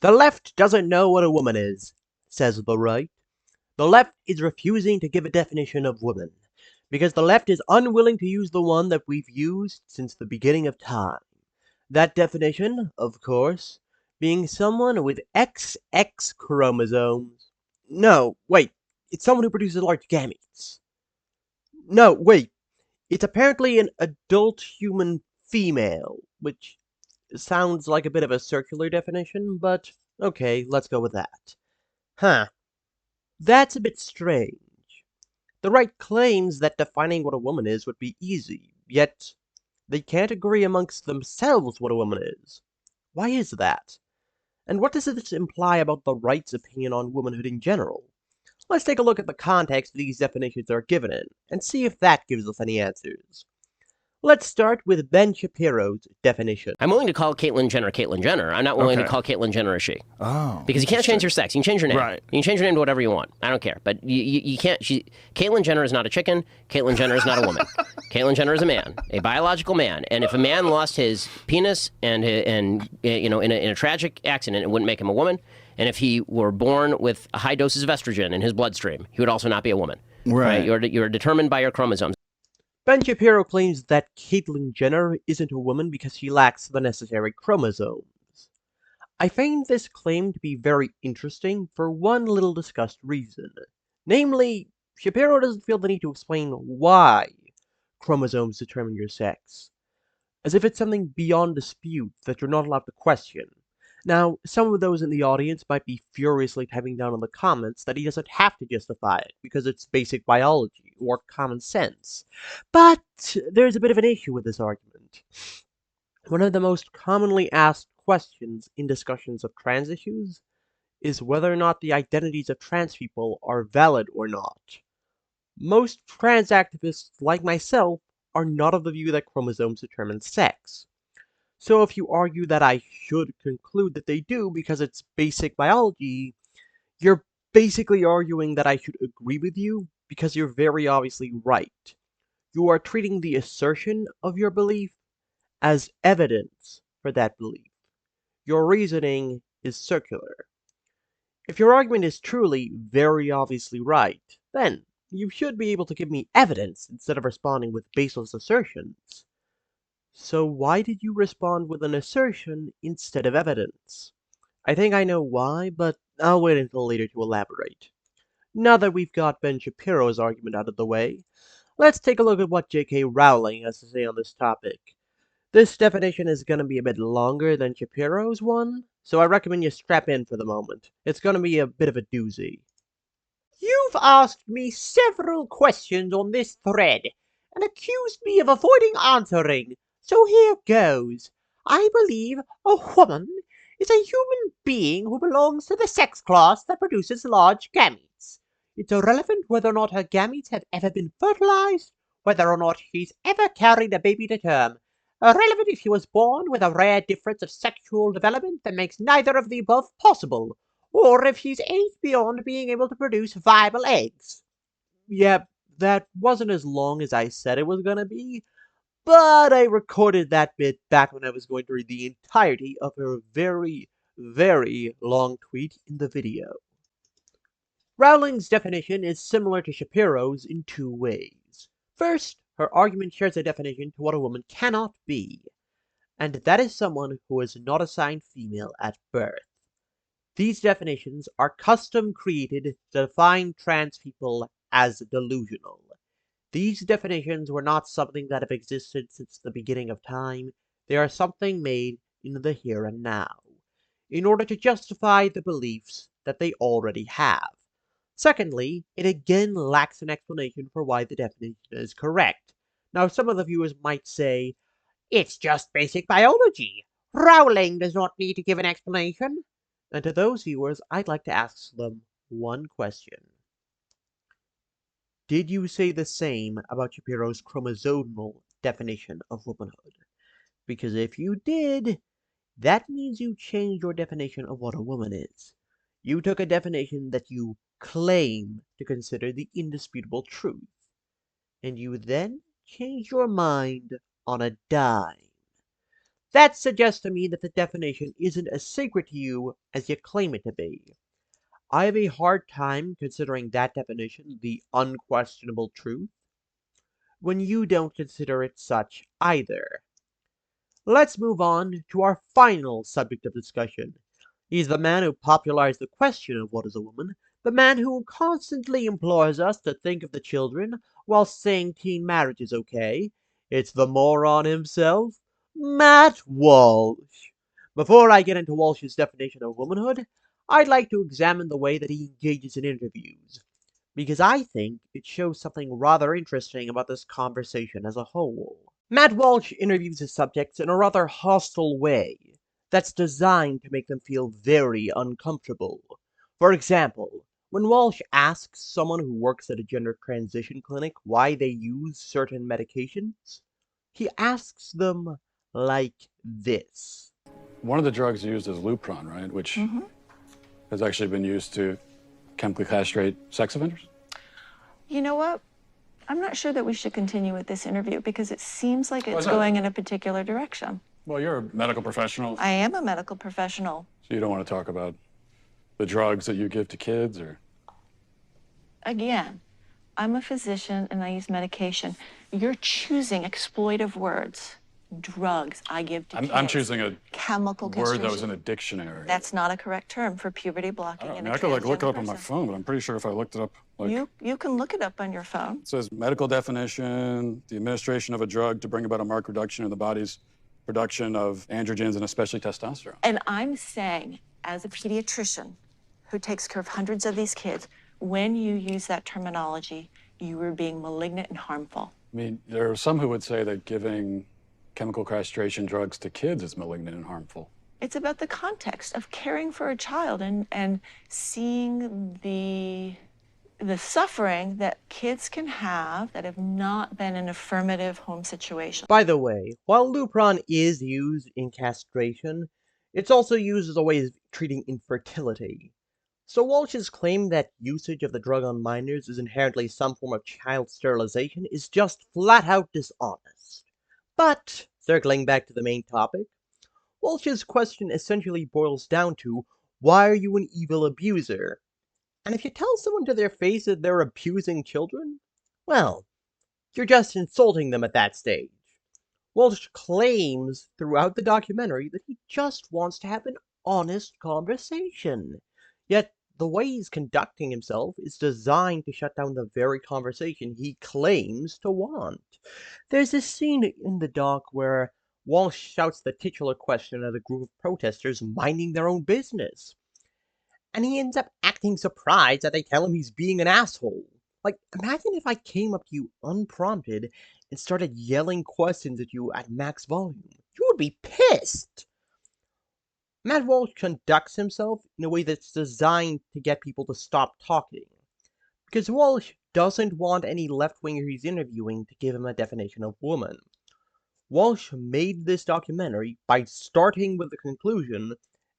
The left doesn't know what a woman is, says the right. The left is refusing to give a definition of woman, because the left is unwilling to use the one that we've used since the beginning of time. That definition, of course, being someone with XX chromosomes. No, wait, it's someone who produces large gametes. No, wait, it's apparently an adult human female, which sounds like a bit of a circular definition, but okay, let's go with that. Huh, that's a bit strange. The right claims that defining what a woman is would be easy, yet they can't agree amongst themselves what a woman is. Why is that? And what does this imply about the right's opinion on womanhood in general? Let's take a look at the context these definitions are given in, and see if that gives us any answers. Let's start with Ben Shapiro's definition. I'm willing to call Caitlyn Jenner. I'm not willing to call Caitlyn Jenner a she. Oh. Because you can't change your sex. You can change your name. Right. You can change your name to whatever you want. I don't care. But you can't. Caitlyn Jenner is not a chicken. Caitlyn Jenner is not a woman. Caitlyn Jenner is a man, a biological man. And if a man lost his penis and you know, in a tragic accident, it wouldn't make him a woman. And if he were born with high doses of estrogen in his bloodstream, he would also not be a woman. Right. You're determined by your chromosomes. Ben Shapiro claims that Caitlyn Jenner isn't a woman because she lacks the necessary chromosomes. I find this claim to be very interesting for one little discussed reason. Namely, Shapiro doesn't feel the need to explain why chromosomes determine your sex, as if it's something beyond dispute that you're not allowed to question. Now, some of those in the audience might be furiously typing down in the comments that he doesn't have to justify it because it's basic biology or common sense. But there's a bit of an issue with this argument. One of the most commonly asked questions in discussions of trans issues is whether or not the identities of trans people are valid or not. Most trans activists, like myself, are not of the view that chromosomes determine sex. So if you argue that I should conclude that they do because it's basic biology, you're basically arguing that I should agree with you because you're very obviously right. You are treating the assertion of your belief as evidence for that belief. Your reasoning is circular. If your argument is truly very obviously right, then you should be able to give me evidence instead of responding with baseless assertions. So why did you respond with an assertion instead of evidence? I think I know why, but I'll wait until later to elaborate. Now that we've got Ben Shapiro's argument out of the way, let's take a look at what J.K. Rowling has to say on this topic. This definition is going to be a bit longer than Shapiro's one, so I recommend you strap in for the moment. It's going to be a bit of a doozy. You've asked me several questions on this thread, and accused me of avoiding answering. So here goes. I believe a woman is a human being who belongs to the sex class that produces large gametes. It's irrelevant whether or not her gametes have ever been fertilized, whether or not she's ever carried a baby to term. Irrelevant if she was born with a rare difference of sexual development that makes neither of the above possible, or if she's aged beyond being able to produce viable eggs. Yep, that wasn't as long as I said it was gonna be, but I recorded that bit back when I was going to read the entirety of her very, very long tweet in the video. Rowling's definition is similar to Shapiro's in two ways. First, her argument shares a definition to what a woman cannot be, and that is someone who is not assigned female at birth. These definitions are custom created to define trans people as delusional. These definitions were not something that have existed since the beginning of time. They are something made in the here and now, in order to justify the beliefs that they already have. Secondly, it again lacks an explanation for why the definition is correct. Now, some of the viewers might say, it's just basic biology. Rowling does not need to give an explanation. And to those viewers, I'd like to ask them one question. Did you say the same about Shapiro's chromosomal definition of womanhood? Because if you did, that means you changed your definition of what a woman is. You took a definition that you claim to consider the indisputable truth, and you then changed your mind on a dime. That suggests to me that the definition isn't as sacred to you as you claim it to be. I have a hard time considering that definition the unquestionable truth when you don't consider it such either. Let's move on to our final subject of discussion. He's the man who popularized the question of what is a woman, the man who constantly implores us to think of the children while saying teen marriage is okay. It's the moron himself, Matt Walsh. Before I get into Walsh's definition of womanhood, I'd like to examine the way that he engages in interviews, because I think it shows something rather interesting about this conversation as a whole. Matt Walsh interviews his subjects in a rather hostile way that's designed to make them feel very uncomfortable. For example, when Walsh asks someone who works at a gender transition clinic why they use certain medications, he asks them like this. One of the drugs used is Lupron, right? Which has actually been used to chemically castrate sex offenders. You know what? I'm not sure that we should continue with this interview because it seems like Why it's is that? going in a particular direction. Well, you're a medical professional, I am a medical professional. so you don't want to talk about the drugs that you give to kids, or Again, I'm a physician and I use medication. You're choosing exploitive words. Drugs I give to kids. I'm choosing a chemical word castration. that was in a dictionary. That's not a correct term for puberty blocking in a I could like look it transgender up on my person. phone, but I'm pretty sure if I looked it up, like You can look it up on your phone. it says medical definition: the administration of a drug to bring about a marked reduction in the body's production of androgens and especially testosterone. And I'm saying, as a pediatrician who takes care of hundreds of these kids, when you use that terminology, you are being malignant and harmful. I mean, there are some who would say that giving chemical castration drugs to kids is malignant and harmful. It's about the context of caring for a child and seeing the suffering that kids can have that have not been in affirmative home situations. By the way, while Lupron is used in castration, it's also used as a way of treating infertility. So Walsh's claim that usage of the drug on minors is inherently some form of child sterilization is just flat out dishonest. But, circling back to the main topic, Walsh's question essentially boils down to, why are you an evil abuser? And if you tell someone to their face that they're abusing children, well, you're just insulting them at that stage. Walsh claims throughout the documentary that he just wants to have an honest conversation. Yet, the way he's conducting himself is designed to shut down the very conversation he claims to want. There's this scene in the doc where Walsh shouts the titular question at a group of protesters minding their own business, and he ends up acting surprised that they tell him he's being an asshole. Like, imagine if I came up to you unprompted and started yelling questions at you at max volume. You would be pissed! Matt Walsh conducts himself in a way that's designed to get people to stop talking, because Walsh doesn't want any left-winger he's interviewing to give him a definition of woman. Walsh made this documentary by starting with the conclusion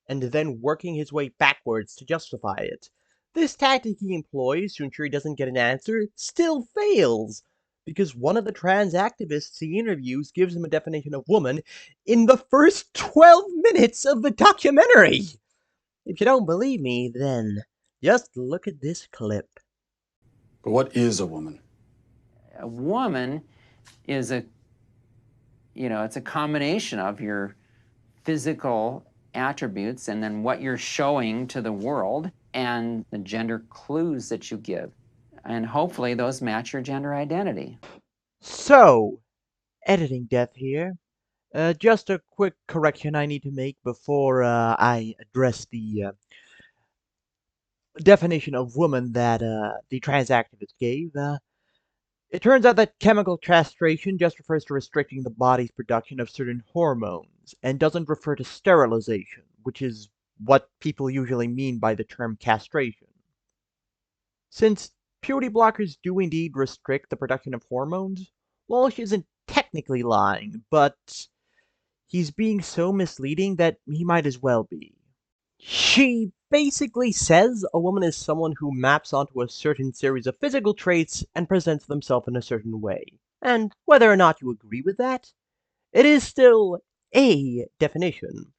and then working his way backwards to justify it. This tactic he employs to ensure he doesn't get an answer still fails, because one of the trans activists he interviews gives him a definition of woman in the first 12 minutes of the documentary. If you don't believe me, then just look at this clip. But what is a woman? A woman is it's a combination of your physical attributes and then what you're showing to the world and the gender clues that you give. And hopefully those match your gender identity. So, editing death here. Just a quick correction I need to make before I address the definition of woman that the trans activist gave. It turns out that chemical castration just refers to restricting the body's production of certain hormones, and doesn't refer to sterilization, which is what people usually mean by the term castration. Since puberty blockers do indeed restrict the production of hormones, Walsh isn't technically lying, but he's being so misleading that he might as well be. She basically says a woman is someone who maps onto a certain series of physical traits and presents themselves in a certain way. And whether or not you agree with that, it is still a definition.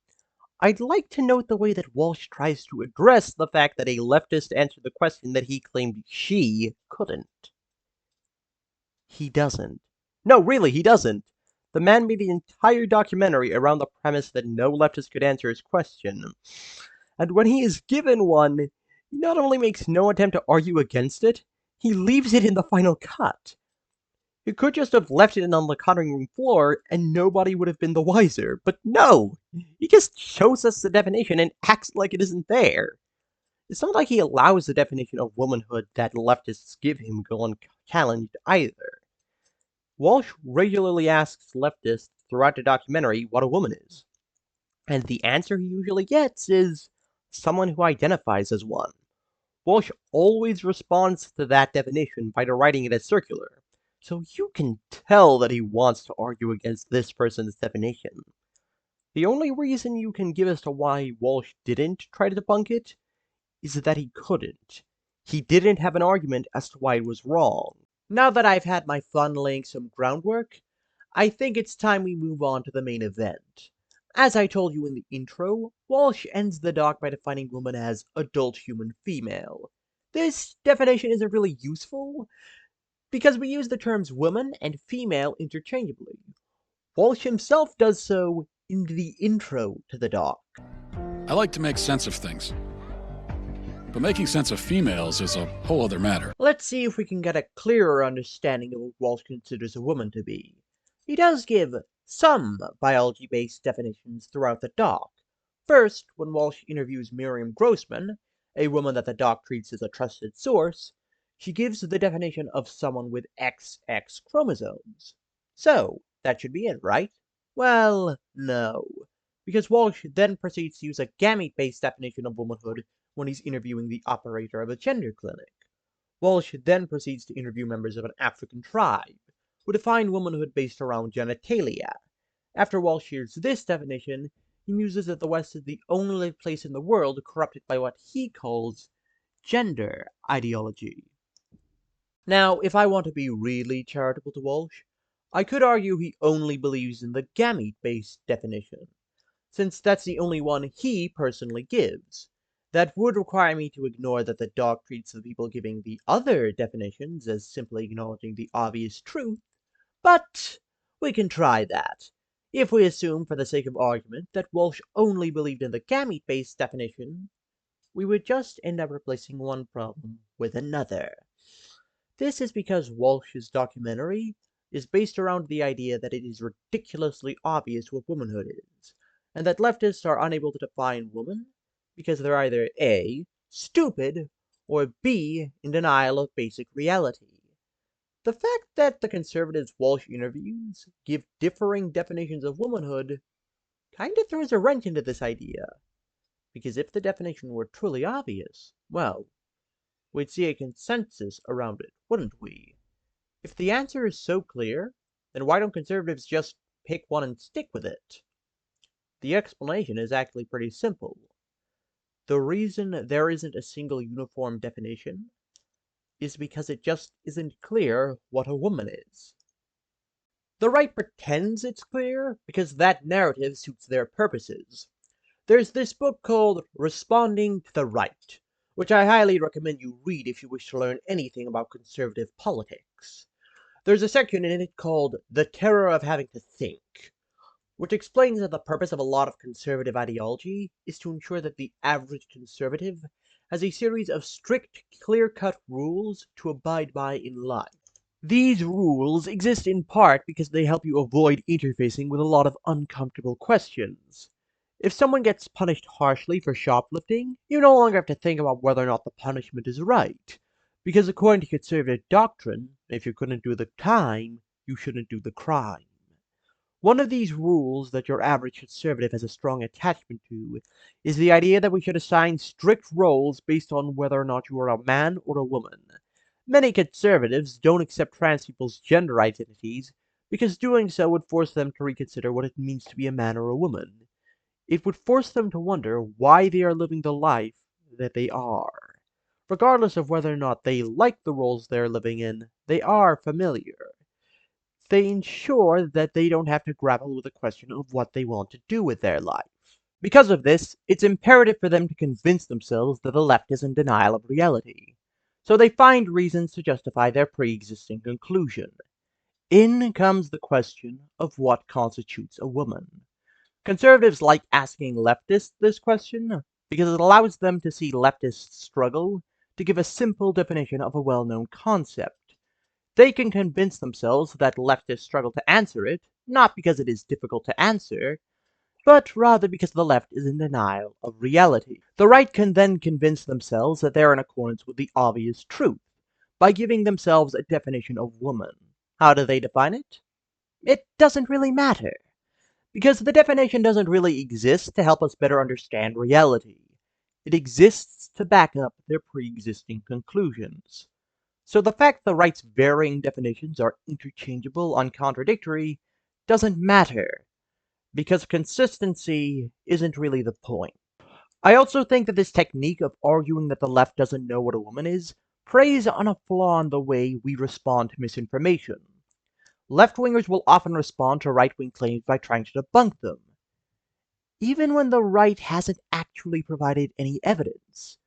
I'd like to note the way that Walsh tries to address the fact that a leftist answered the question that he claimed she couldn't. He doesn't. No, really, he doesn't. The man made the entire documentary around the premise that no leftist could answer his question. And when he is given one, he not only makes no attempt to argue against it, he leaves it in the final cut. He could just have left it on the cutting room floor and nobody would have been the wiser. But no! He just shows us the definition and acts like it isn't there. It's not like he allows the definition of womanhood that leftists give him go unchallenged either. Walsh regularly asks leftists throughout the documentary what a woman is. And the answer he usually gets is someone who identifies as one. Walsh always responds to that definition by writing it as circular, so you can tell that he wants to argue against this person's definition. The only reason you can give as to why Walsh didn't try to debunk it is that he couldn't. He didn't have an argument as to why it was wrong. Now that I've had my fun laying some groundwork, I think it's time we move on to the main event. As I told you in the intro, Walsh ends the doc by defining woman as adult human female. This definition isn't really useful, because we use the terms woman and female interchangeably. Walsh himself does so in the intro to the doc. I like to make sense of things. But making sense of females is a whole other matter. Let's see if we can get a clearer understanding of what Walsh considers a woman to be. He does give some biology-based definitions throughout the doc. First, when Walsh interviews Miriam Grossman, a woman that the doc treats as a trusted source, she gives the definition of someone with XX chromosomes. So, that should be it, right? Well, no. Because Walsh then proceeds to use a gamete-based definition of womanhood when he's interviewing the operator of a gender clinic. Walsh then proceeds to interview members of an African tribe, who define womanhood based around genitalia. After Walsh hears this definition, he muses that the West is the only place in the world corrupted by what he calls gender ideology. Now, if I want to be really charitable to Walsh, I could argue he only believes in the gamete-based definition, since that's the only one he personally gives. That would require me to ignore that the doc treats the people giving the other definitions as simply acknowledging the obvious truth, but we can try that. If we assume, for the sake of argument, that Walsh only believed in the gamete-based definition, we would just end up replacing one problem with another. This is because Walsh's documentary is based around the idea that it is ridiculously obvious what womanhood is, and that leftists are unable to define woman because they're either A, stupid, or B, in denial of basic reality. The fact that the conservatives Walsh interviews give differing definitions of womanhood kinda throws a wrench into this idea, because if the definition were truly obvious, well, we'd see a consensus around it, wouldn't we? If the answer is so clear, then why don't conservatives just pick one and stick with it? The explanation is actually pretty simple. The reason there isn't a single uniform definition is because it just isn't clear what a woman is. The right pretends it's clear because that narrative suits their purposes. There's this book called Responding to the Right, which I highly recommend you read if you wish to learn anything about conservative politics. There's a section in it called The Terror of Having to Think, which explains that the purpose of a lot of conservative ideology is to ensure that the average conservative has a series of strict, clear-cut rules to abide by in life. These rules exist in part because they help you avoid interfacing with a lot of uncomfortable questions. If someone gets punished harshly for shoplifting, you no longer have to think about whether or not the punishment is right, because according to conservative doctrine, if you couldn't do the time, you shouldn't do the crime. One of these rules that your average conservative has a strong attachment to is the idea that we should assign strict roles based on whether or not you are a man or a woman. Many conservatives don't accept trans people's gender identities because doing so would force them to reconsider what it means to be a man or a woman. It would force them to wonder why they are living the life that they are. Regardless of whether or not they like the roles they're living in, they are familiar. they ensure that they don't have to grapple with the question of what they want to do with their life. Because of this, it's imperative for them to convince themselves that the left is in denial of reality. So they find reasons to justify their pre-existing conclusion. In comes the question of what constitutes a woman. Conservatives like asking leftists this question because it allows them to see leftists struggle to give a simple definition of a well-known concept. They can convince themselves that leftists struggle to answer it, not because it is difficult to answer, but rather because the left is in denial of reality. The right can then convince themselves that they are in accordance with the obvious truth by giving themselves a definition of woman. How do they define it? It doesn't really matter, because the definition doesn't really exist to help us better understand reality. It exists to back up their pre-existing conclusions. So the fact the right's varying definitions are interchangeable and contradictory doesn't matter, because consistency isn't really the point. I also think that this technique of arguing that the left doesn't know what a woman is preys on a flaw in the way we respond to misinformation. Left-wingers will often respond to right-wing claims by trying to debunk them, even when the right hasn't actually provided any evidence.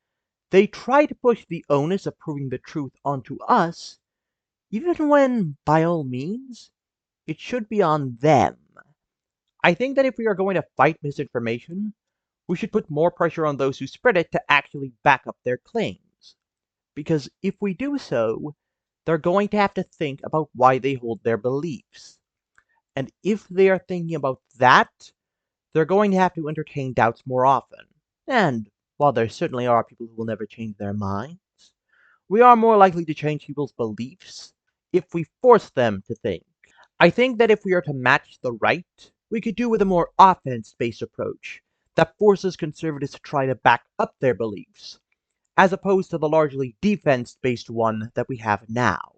They try to push the onus of proving the truth onto us, even when, by all means, it should be on them. I think that if we are going to fight misinformation, we should put more pressure on those who spread it to actually back up their claims. Because if we do so, they're going to have to think about why they hold their beliefs. And if they are thinking about that, they're going to have to entertain doubts more often. And while there certainly are people who will never change their minds, we are more likely to change people's beliefs if we force them to think. I think that if we are to match the right, we could do with a more offense-based approach that forces conservatives to try to back up their beliefs, as opposed to the largely defense-based one that we have now.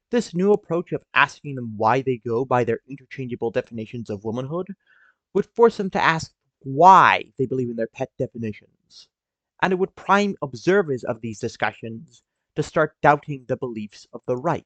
This new approach of asking them why they go by their interchangeable definitions of womanhood would force them to ask why they believe in their pet definitions, and it would prime observers of these discussions to start doubting the beliefs of the right.